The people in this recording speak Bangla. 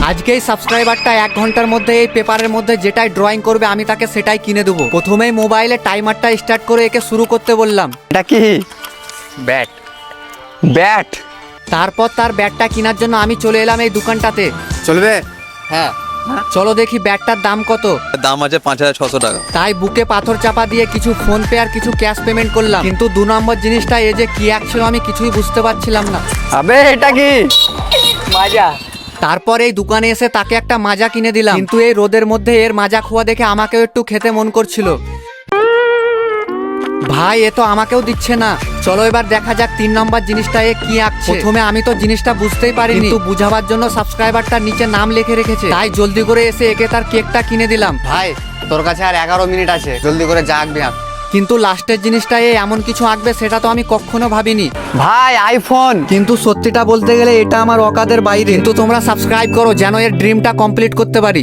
আজকে এই সাবস্ক্রাইবারটা 1 ঘন্টার মধ্যে এই পেপারের মধ্যে যেটাই ড্রয়িং করবে আমি তাকে সেটাই কিনে দেবো। প্রথমেই মোবাইলে টাইমারটা স্টার্ট করে একে শুরু করতে বললাম। এটা কি? ব্যাট। ব্যাট? তারপর তার ব্যাটটা কেনার জন্য আমি চলে এলাম এই দোকানটাতে। চলবে? হ্যাঁ, চলো দেখি ব্যাটটার দাম কত। দাম আছে 5,600 টাকা। তাই বুকে পাথর চাপা দিয়ে কিছু ফোন পে আর কিছু ক্যাশ পেমেন্ট করলাম। কিন্তু 2 নম্বর জিনিসটা এই যে কি এক ছিল আমি কিছুই বুঝতে পারছিলাম না। আবে এটা কি? মাজা। তারপর এই দোকানে এসে তাকে একটা মাজা কিনে দিলাম, কিন্তু এই রোদের মধ্যে এর মাজা খোয়া দেখে আমাকেও একটু খেতে মন করছিল। ভাই এ তো আমাকেও দিচ্ছে না। চলো এবার দেখা যাক 3 নম্বর জিনিসটা এ কি আঁকছে। প্রথমে আমি তো জিনিসটা বুঝতেই পারিনি, কিন্তু বুঝাবার জন্য সাবস্ক্রাইবারটার নিচে নাম লিখে রেখেছে, তাই জলদি করে এসে একে তার কেকটা কিনে দিলাম। ভাই তোর কাছে আর 11 মিনিট আছে, জলদি করে যা আঁকবি আঁক। কিন্তু লাস্টের জিনিসটা এ এমন কিছু আঁকবে সেটা তো আমি কখনো ভাবিনি। ভাই আইফোন। কিন্তু সত্যিটা বলতে গেলে এটা আমার অকাদের বাইরে। কিন্তু তোমরা সাবস্ক্রাইব করো যেন এর ড্রিমটা কমপ্লিট করতে পারি।